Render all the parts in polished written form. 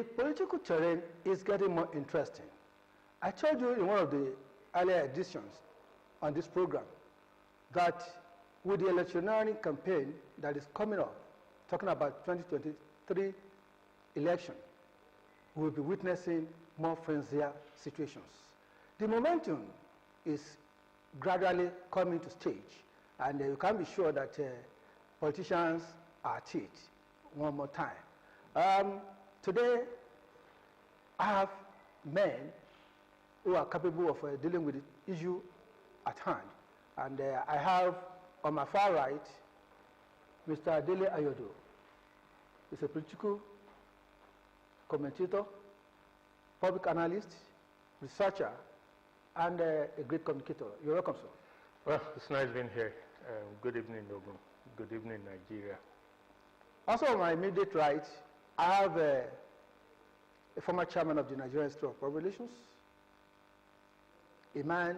The political terrain is getting more interesting. I told you in one of the earlier editions on this program that with the electioneering campaign that is coming up, talking about 2023 election, we will be witnessing more frenzied situations. The momentum is gradually coming to stage, and you can be sure that politicians are at it one more time. Today, I have men who are capable of dealing with the issue at hand. And I have on my far right, Mr. DELE AYODO. He's a political commentator, public analyst, researcher, and a great communicator. You're welcome, sir. Well, it's nice being here. Good evening, Ogun. Good evening, Nigeria. Also on my immediate right, I have a former chairman of the Nigerian Institute of Public Relations, a man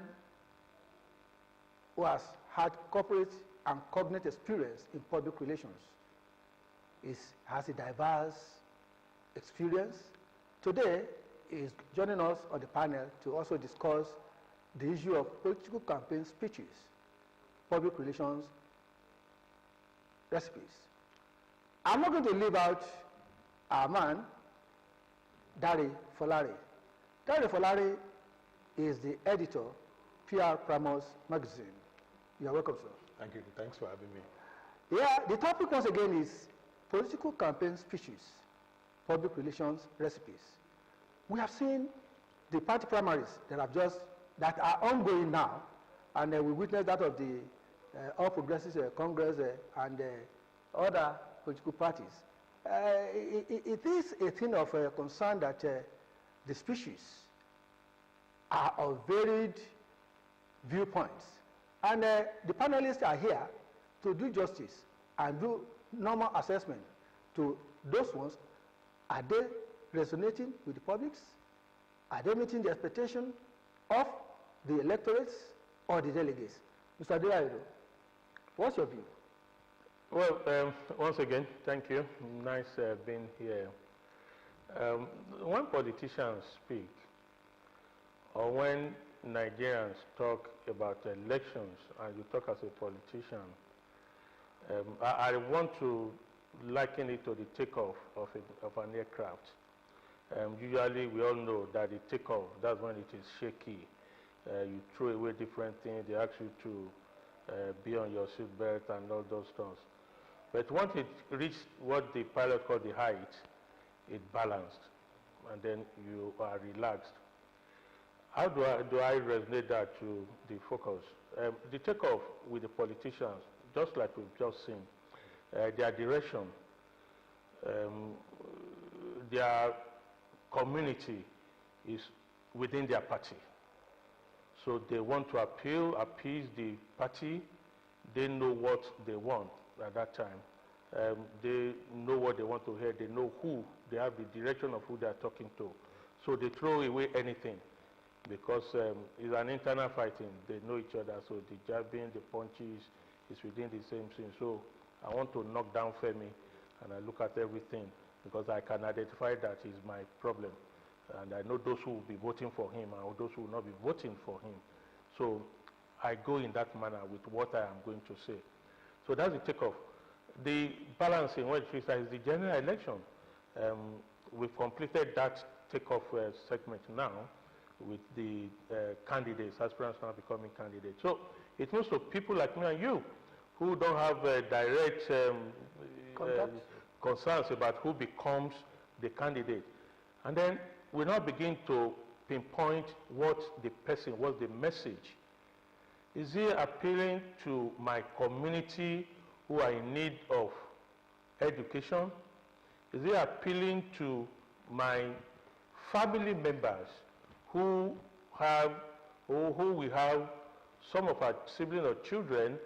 who has had corporate and cognate experience in public relations. He has a diverse experience. Today, he is joining us on the panel to also discuss the issue of political campaign speeches, public relations recipes. I'm not going to leave out our man, FOLARIN. FOLARIN is the editor, PRIMUS magazine. You are welcome, sir. Thank you. Thanks for having me. Yeah, the topic once again is political campaign speeches, public relations recipes. We have seen the party primaries that are ongoing now, and we witnessed that of the All Progressives Congress and other political parties. It is a thing of concern that the speeches are of varied viewpoints. And the panelists are here to do justice and do normal assessment to those ones. Are they resonating with the publics? Are they meeting the expectation of the electorates or the delegates? Mr. DELE AYODO, what's your view? Well, once again, thank you. Nice being here. When politicians speak, or when Nigerians talk about elections, and you talk as a politician, I want to liken it to the takeoff of an aircraft. Usually, we all know that the takeoff, that's when it is shaky. You throw away different things. They ask you to be on your seatbelt and all those stuff. But once it reached what the pilot called the height, it balanced, and then you are relaxed. How do I resonate that to the focus? The takeoff with the politicians, just like we've just seen, their direction, their community is within their party. So they want to appease the party. They know what they want at that time. They know what they want to hear. They know who. They have the direction of who they are talking to. So they throw away anything because it's an internal fighting. They know each other. So the jabbing, the punches is within the same thing. So I want to knock down FEMI, and I look at everything because I can identify that is my problem. And I know those who will be voting for him and those who will not be voting for him. So I go in that manner with what I am going to say. So that's the takeoff. The balancing, what is the general election. We've completed that takeoff segment now with the candidates, aspirants now becoming candidates. So it moves to people like me and you who don't have direct concerns about who becomes the candidate. And then we now begin to pinpoint what the person, what's the message. Is he appealing to my community who are in need of education? Is he appealing to my family members who we have some of our siblings or children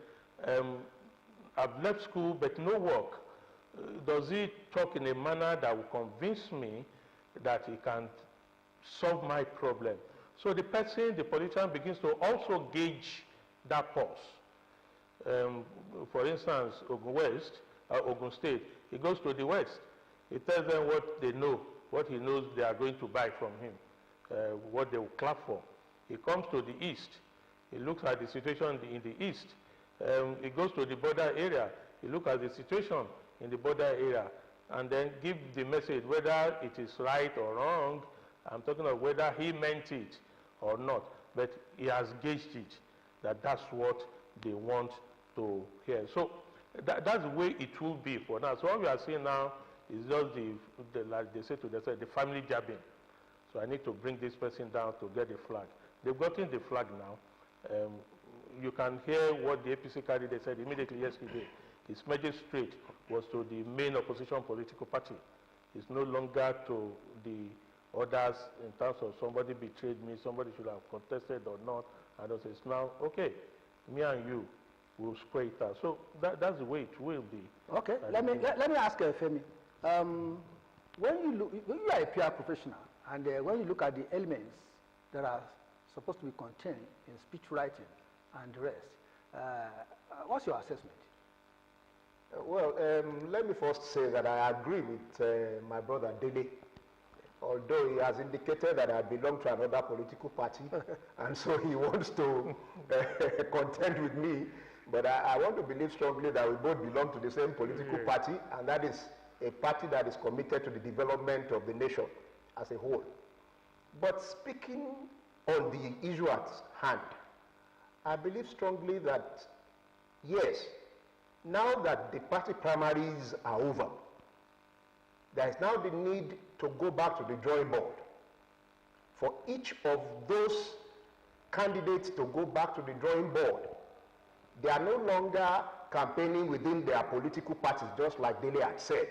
have left school but no work? Does he talk in a manner that will convince me that he can solve my problem? So the person, the politician, begins to also gauge that pulse. For instance, Ogun State, he goes to the West. He tells them what they know what he knows they are going to buy from him, what they will clap for. He comes to the east. He looks at the situation in the east. He goes to the border area. He looks at the situation in the border area and then give the message whether it is right or wrong. I'm talking about whether he meant it or not. But he has gauged it, that's what they want to hear. So that's the way it will be for now. So what we are seeing now is just like they say to themselves, the family jabbing. So I need to bring this person down to get the flag. They've gotten the flag now. You can hear what the APC candidate said immediately yesterday. His magistrate was to the main opposition political party. It's no longer to the others in terms of somebody betrayed me, somebody should have contested or not. And also it's now, okay, me and you will square it out. So that's the way it will be. Okay, let me ask Femi. When you are a PR professional, and when you look at the elements that are supposed to be contained in speech writing and the rest, what's your assessment? Well, let me first say that I agree with my brother DELE, although he has indicated that I belong to another political party, and so he wants to contend with me. But I want to believe strongly that we both belong to the same political party, and that is a party that is committed to the development of the nation as a whole. But speaking on the issue at hand, I believe strongly that, yes, now that the party primaries are over, there is now the need to go back to the drawing board for each of those candidates to go back to the drawing board. They are no longer campaigning within their political parties, just like DELE had said,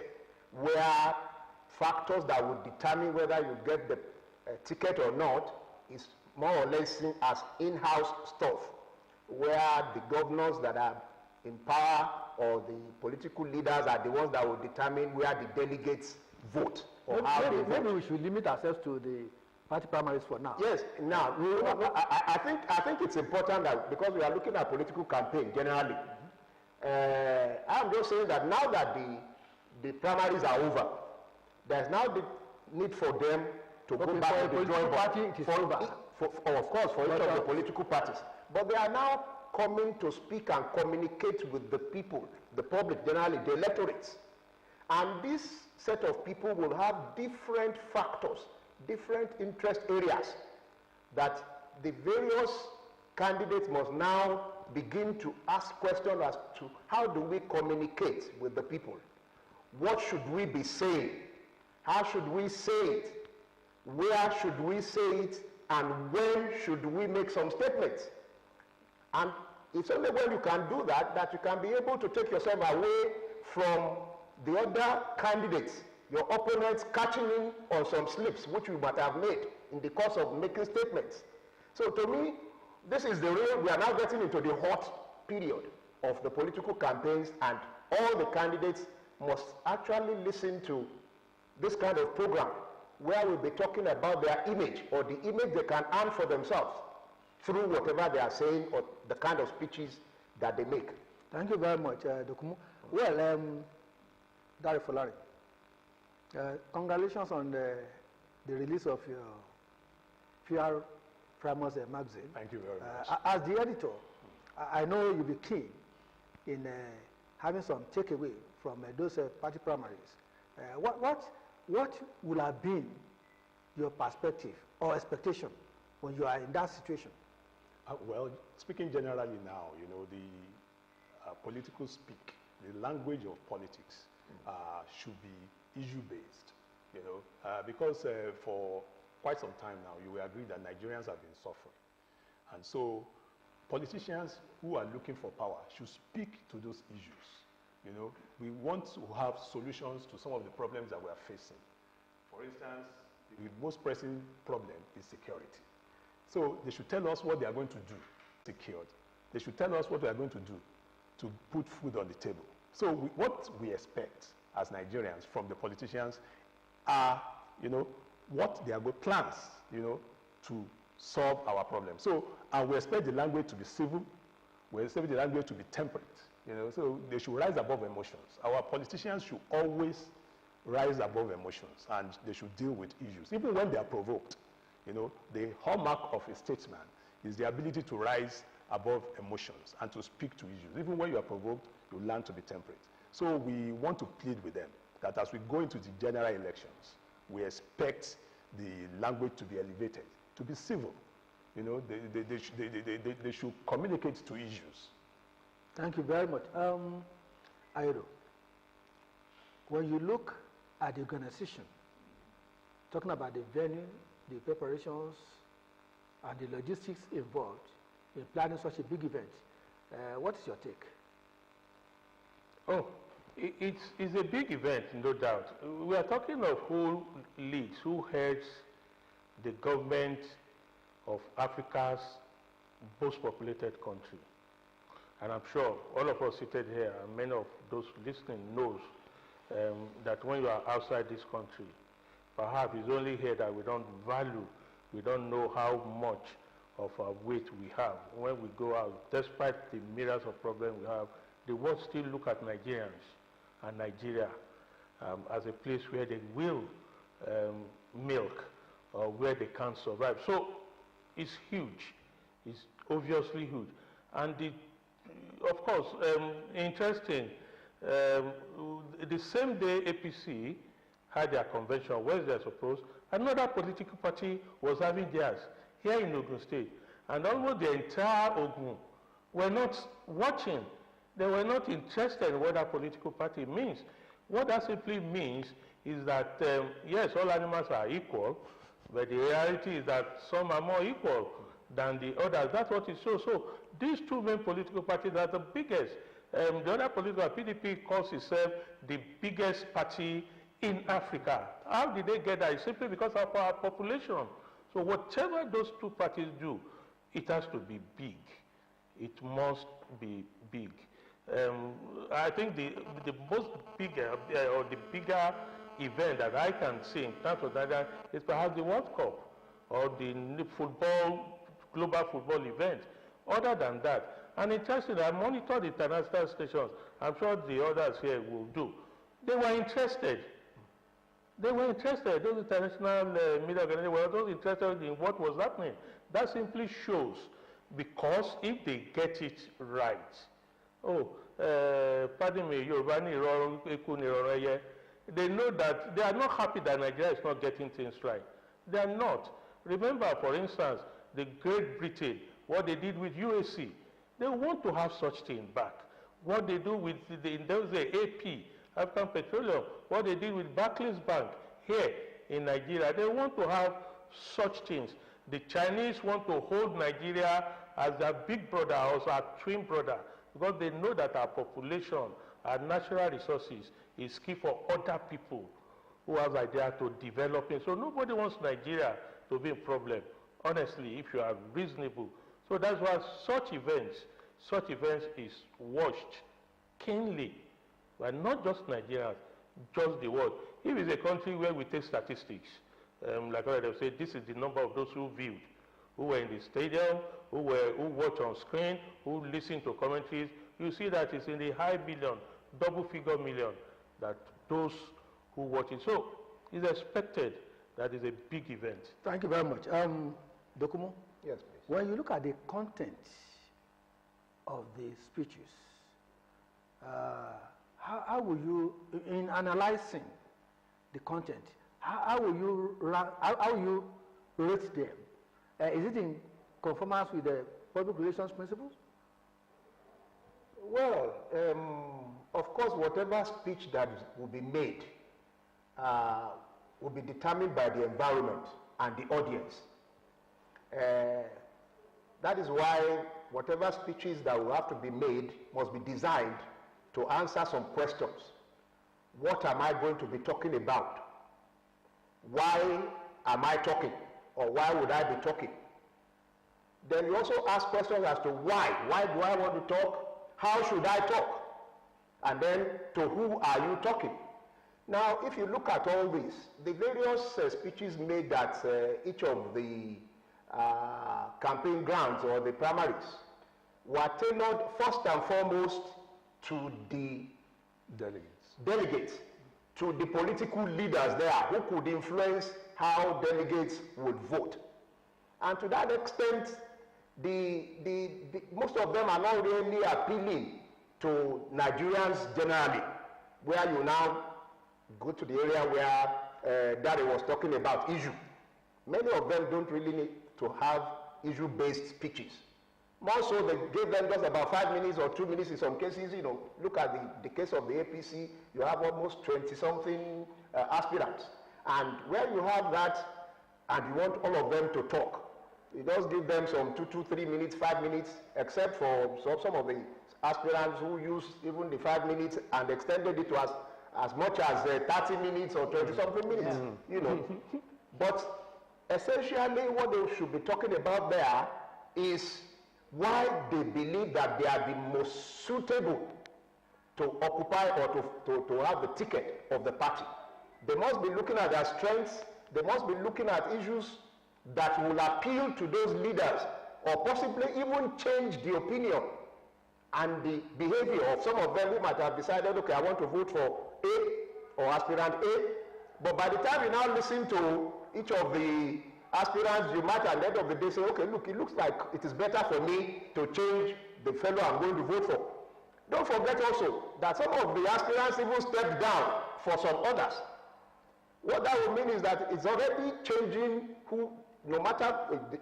where factors that would determine whether you get the ticket or not is more or less seen as in-house stuff, where the governors that are in power or the political leaders are the ones that will determine where the delegates vote. Or maybe we should limit ourselves to the party primaries for now. Yes, now, I think it's important that, because we are looking at political campaign generally, I'm just saying that now that the primaries are over, there's now the need for them to go back to the drawing board. Of course, for each of the political parties. But they are now coming to speak and communicate with the people, the public generally, the electorates. And this set of people will have different factors, different interest areas that the various candidates must now begin to ask questions as to how do we communicate with the people? What should we be saying? How should we say it? Where should we say it? And when should we make some statements? And it's only when you can do that that you can be able to take yourself away from the other candidates, your opponents catching in on some slips which you might have made in the course of making statements. So to me, this is the real, we are now getting into the hot period of the political campaigns, and all the candidates must actually listen to this kind of program where we'll be talking about their image or the image they can earn for themselves through whatever they are saying or the kind of speeches that they make. Thank you very much, DOKUNMU. Well, Dari Folari, congratulations on the release of your PRIMUS magazine. Thank you very much. As the editor, I know you'll be keen in having some takeaway from those party primaries. What would have been your perspective or expectation when you are in that situation? Well, speaking generally now, you know, the political speak, the language of politics should be issue-based, you know, because for quite some time now, you will agree that Nigerians have been suffering. And so politicians who are looking for power should speak to those issues. You know, we want to have solutions to some of the problems that we are facing. For instance, the most pressing problem is security. So they should tell us what they are going to do, secured. They should tell us what they are going to do to put food on the table. So what we expect as Nigerians from the politicians are, you know, what they are good plans, you know, to solve our problems. So, and we expect the language to be civil, we expect the language to be temperate, you know, so they should rise above emotions. Our politicians should always rise above emotions, and they should deal with issues, even when they are provoked. You know, the hallmark of a statesman is the ability to rise above emotions and to speak to issues. Even when you are provoked, you learn to be temperate. So we want to plead with them that as we go into the general elections, we expect the language to be elevated, to be civil. You know, they should communicate to issues. Thank you very much. AYODO, when you look at the organization, talking about the venue, the preparations, and the logistics involved in planning such a big event, what is your take? Oh, it's a big event, no doubt. We are talking of who leads, who heads the government of Africa's most populated country. And I'm sure all of us seated here and many of those listening knows that when you are outside this country, perhaps it's only here that we don't value, we don't know how much of our weight we have. When we go out, despite the myriads of problems we have, the world still look at Nigerians and Nigeria as a place where they will milk or where they can survive. So it's huge. It's obviously huge. And of course, interesting, the same day APC had their convention, Wednesday I suppose, another political party was having theirs here in Ogun State. And almost the entire Ogun were not watching. They were not interested in what that political party means. What that simply means is that, yes, all animals are equal, but the reality is that some are more equal than the others. That's what it shows. So these two main political parties are the biggest. The other political, PDP calls itself the biggest party in Africa. How did they get that? It's simply because of our population. So whatever those two parties do, it has to be big. It must be big. I think the most bigger, or the bigger event that I can see in terms of that is perhaps the World Cup or the global football event. Other than that, and interestingly, I monitored the international stations. I'm sure the others here will do. They were interested. They were interested. Those international media organizations were also interested in what was happening. That simply shows, because if they get it right, pardon me, they know that they are not happy that Nigeria is not getting things right. They are not. Remember, for instance, the Great Britain, what they did with UAC. They want to have such thing back. What they do with the AP, African Petroleum, what they did with Barclays Bank here in Nigeria, they want to have such things. The Chinese want to hold Nigeria as their big brother, also our twin brother, because they know that our population, our natural resources is key for other people who have idea to develop it. So nobody wants Nigeria to be a problem, honestly, if you are reasonable. So that's why such events is watched keenly, but not just Nigeria, just the world. If it's a country where we take statistics, like I said, this is the number of those who viewed, who were in the stadium, who watch on screen, who listen to commentaries, you see that it's in the high million, double figure million, that those who watch it. So it's expected that is a big event. Thank you very much. DOKUNMU? Yes, please. When you look at the content of the speeches, how will you, in analyzing the content, how will you rate them? Is it in conformance with the public relations principles? Well, of course, whatever speech that will be made will be determined by the environment and the audience. That is why whatever speeches that will have to be made must be designed to answer some questions. What am I going to be talking about? Why am I talking? Or why would I be talking? Then you also ask questions as to why. Why do I want to talk? How should I talk? And then to who are you talking? Now, if you look at all this, the various speeches made at each of the campaign grounds or the primaries were tailored first and foremost to the delegates, to the political leaders there who could influence how delegates would vote. And to that extent, most of them are not really appealing to Nigerians generally, where you now go to the area where Dari was talking about issue. Many of them don't really need to have issue-based speeches. More so, they gave them just about 5 minutes or 2 minutes in some cases. You know, look at the case of the APC, you have almost 20-something aspirants. And where you have that, and you want all of them to talk, you just give them some 2, 3 minutes, 5 minutes, except for some of the aspirants who use even the 5 minutes and extended it to as much as 30 minutes or 20-something minutes, you know. But essentially what they should be talking about there is why they believe that they are the most suitable to occupy or to have the ticket of the party. They must be looking at their strengths, they must be looking at issues that will appeal to those leaders or possibly even change the opinion and the behavior of some of them who might have decided, okay, I want to vote for A or aspirant A, but by the time you now listen to each of the aspirants, you might at the end of the day say, okay, look, it looks like it is better for me to change the fellow I'm going to vote for. Don't forget also that some of the aspirants even stepped down for some others. What that would mean is that it's already changing who, no matter,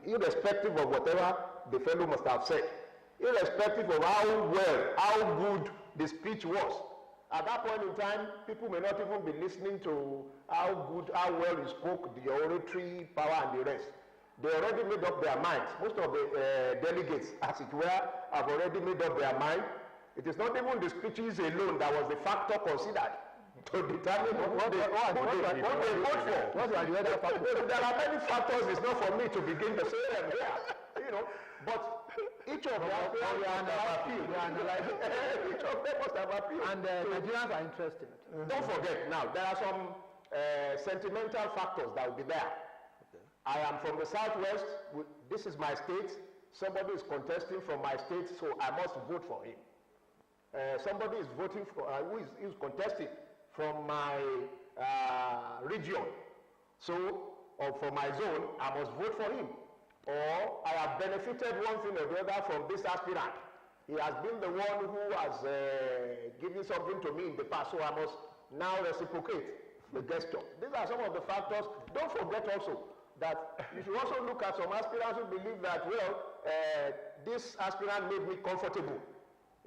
irrespective of whatever the fellow must have said, irrespective of how well, how good the speech was. At that point in time, people may not even be listening to how well you spoke, the oratory power and the rest. They already made up their minds. Most of the delegates, as it were, have already made up their mind. It is not even the speeches alone that was the factor considered to determine what they vote for. There are many factors. It's not for me to begin to say them here, you know. But each of them have appeal. Each of them must have appeal. And Nigerians are interested. Don't forget now, there are some sentimental factors that will be there. Okay. I am from the southwest. This is my state. Somebody is contesting from my state, so I must vote for him. Somebody is voting for who is contesting from my region, so or from my zone, I must vote for him. Or I have benefited one thing or the other from this aspirant. He has been the one who has given something to me in the past, so I must now reciprocate the gesture. These are some of the factors. Don't forget also that you should also look at some aspirants who believe that, well, this aspirant made me comfortable.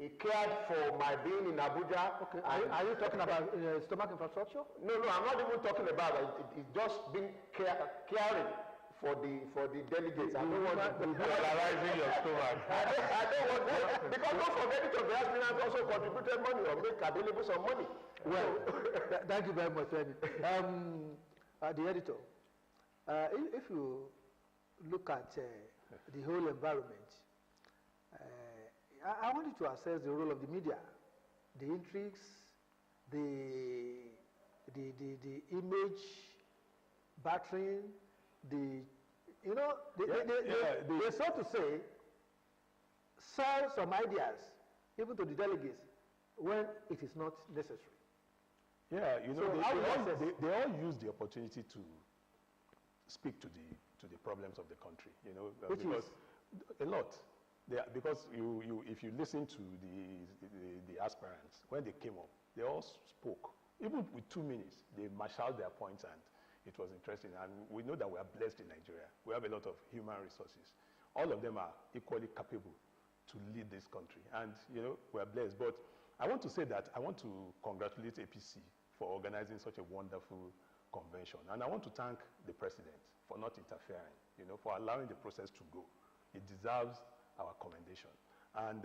He cared for my being in Abuja. Okay. Are you talking about stomach infrastructure? No, I'm not even talking about it. It's just being caring for the delegates. I don't want to be polarizing your stomach. I don't want that. Because don't forget each of the aspirants also contributed money or make available some money. Well, thank you very much, Eddie. The editor, if you look at the whole environment, I want you to assess the role of the media, the intrigues, the image battering, they so to say, sell some ideas, even to the delegates, when it is not necessary. Yeah, you know, So they all use the opportunity to speak to the problems of the country, you know, because a lot. Because if you listen to the aspirants, when they came up, they all spoke. Even with 2 minutes, they marshaled their points, and it was interesting. And we know that we are blessed in Nigeria. We have a lot of human resources. All of them are equally capable to lead this country. And, you know, we are blessed. But I want to say that I want to congratulate APC for organizing such a wonderful convention. And I want to thank the president for not interfering, you know, for allowing the process to go. It deserves our commendation. And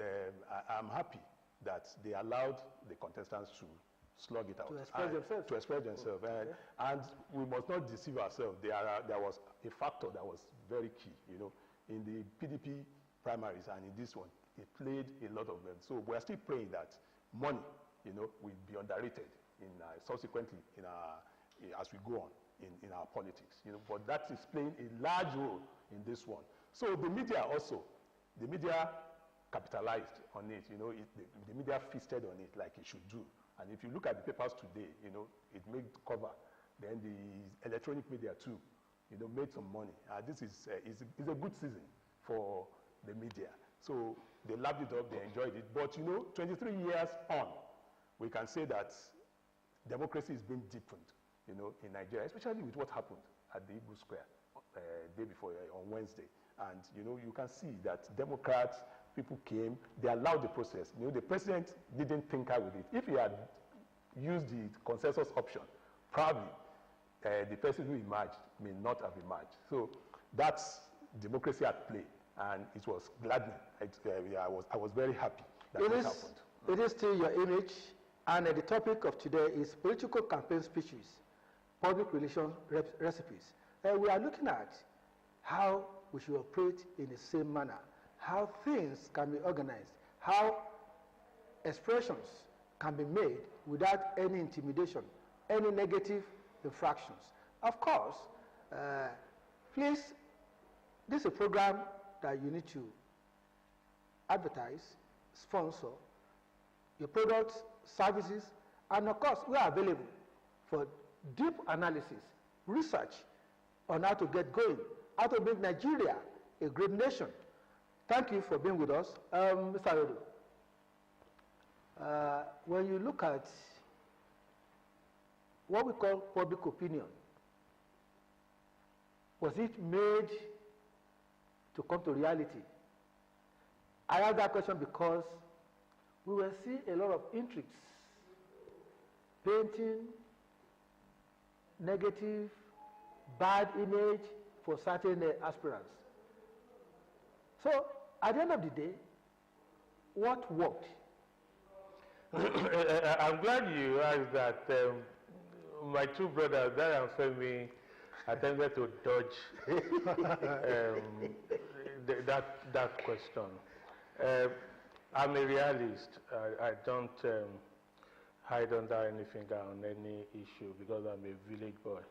I'm happy that they allowed the contestants to slug it out. To express themselves. To express themselves. And we must not deceive ourselves. There was a factor that was very key, you know, in the PDP primaries and in this one. It played a lot of them. So we are still praying that money, you know, will be underrated subsequently as we go on in our politics. You know, but that is playing a large role in this one. So the media also, the media capitalized on it, you know, the media feasted on it like it should do. And if you look at the papers today, you know, it made cover. Then the electronic media too, you know, made some money. This is a good season for the media. So they lapped it up, they enjoyed it. But, you know, 23 years on, we can say that democracy is being deepened, you know, in Nigeria, especially with what happened at the Eagle Square day before on Wednesday. And, you know, you can see that Democrats, people came, they allowed the process. You know, the president didn't tinker with it. If he had used the consensus option, probably the person who emerged may not have emerged. So that's democracy at play, and it was gladdening. I was very happy that it happened. It is still your image, and the topic of today is political campaign speeches, public relations recipes. We are looking at how we should operate in the same manner, how things can be organized, how expressions can be made without any intimidation, any negative infractions. Of course, please, this is a program that you need to advertise, sponsor your products, services, and of course, we are available for deep analysis, research on how to get going, how to make Nigeria a great nation. Thank you for being with us. Mr. Ayodo, when you look at what we call public opinion, was it made to come to reality? I ask that question because we will see a lot of intrigues, painting negative, bad image for certain aspirants. So, at the end of the day, what worked? I'm glad you asked that. My two brothers, Dara and Femi, attempted to dodge that question. I'm a realist. I don't hide under anything on any issue because I'm a village boy.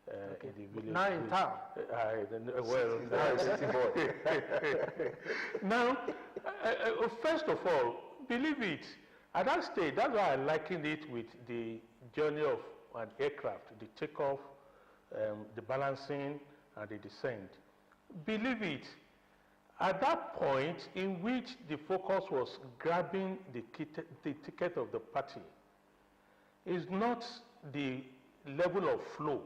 Okay. In the village. Now in town. Now, first of all, believe it, at that stage, that's why I likened it with the journey of an aircraft, the takeoff, the balancing, and the descent. Believe it, at that point in which the focus was grabbing the ticket of the party, is not the level of flow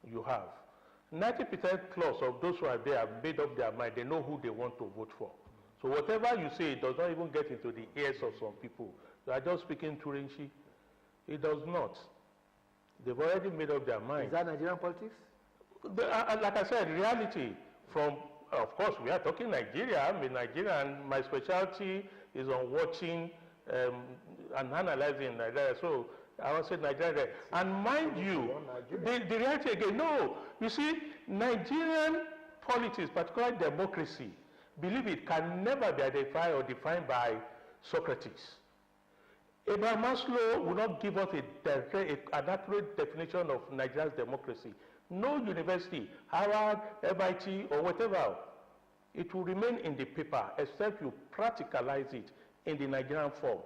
you have. 90% plus of those who are there have made up their mind. They know who they want to vote for. So whatever you say, it does not even get into the ears of some people. They are just speaking Turanchi. It does not. They've already made up their mind. Is that Nigerian politics? Like I said, reality from, of course, we are talking Nigeria. I'm a Nigerian, and my specialty is on watching and analyzing Nigeria. So I want to say Nigeria. And mind you, the reality again, no. You see, Nigerian politics, particularly democracy, believe it, can never be identified or defined by Socrates. Abraham Maslow will not give us an accurate definition of Nigeria's democracy. No university, Harvard, MIT, or whatever, it will remain in the paper except you practicalize it in the Nigerian form.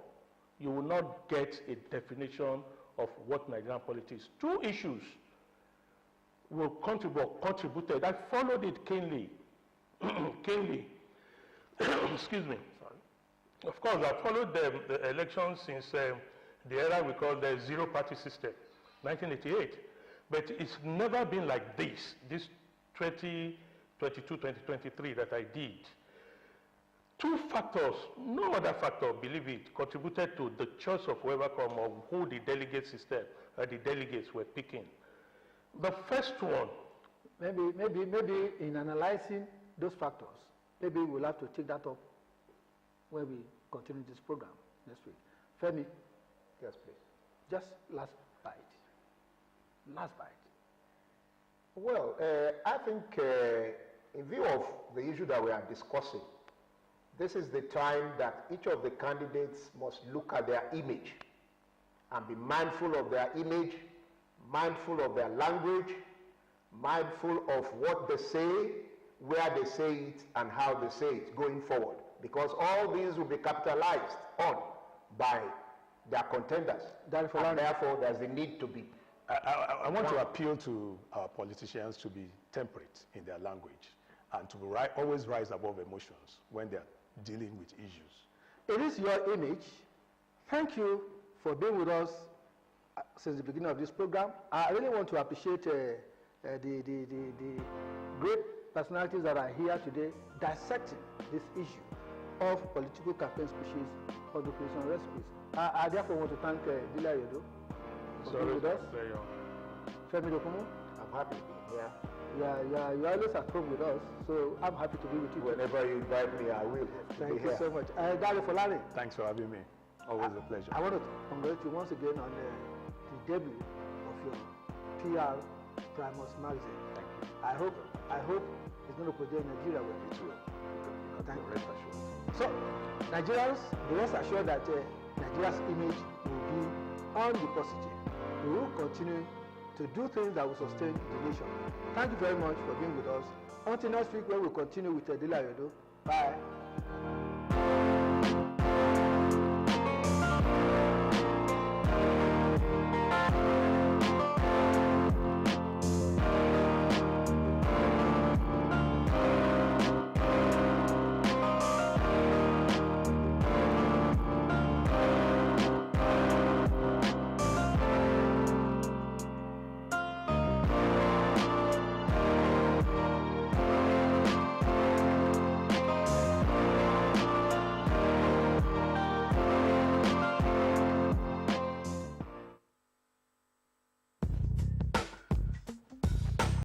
You will not get a definition of what Nigerian politics is. Two issues will contributed that followed it keenly. Excuse me. Sorry. Of course, I followed the elections since the era we call the zero-party system, 1988. But it's never been like this 2022, 2023 that I did. Two factors, no other factor, believe it, contributed to the choice of whoever come or who the delegate system, the delegates were picking. The first one. Maybe in analyzing those factors, maybe we'll have to take that up when we continue this program next week. Femi? Yes, please. Just last bite. Last bite. Well, I think in view of the issue that we are discussing, this is the time that each of the candidates must look at their image and be mindful of their image, mindful of their language, mindful of what they say, where they say it, and how they say it going forward. Because all these will be capitalized on by they are contenders. That And therefore, there's a need to be. I want to appeal to our politicians to be temperate in their language and to always rise above emotions when they're dealing with issues. It is your image. Thank you for being with us since the beginning of this program. I really want to appreciate the great personalities that are here today dissecting this issue of political campaign species or duplication recipes. I therefore want to thank DELE AYODO for being with us. FEMI DOKUNMU, I'm happy to be here. you're always at home with us, so I'm happy to be with you. Whenever you invite me, I will. Thank you so much. DELE FOLARIN. Thanks for having me. Always a pleasure. I want to congratulate you once again on the debut of your PR PRIMUS magazine. Thank you. I hope it's going to project Nigeria well. It will. Thank you. Rest assured. So, Nigerians, be rest assured that Nigeria's image will be on the positive. We will continue to do things that will sustain the nation. Thank you very much for being with us. Until next week, where we'll continue with DELE AYODO. Bye.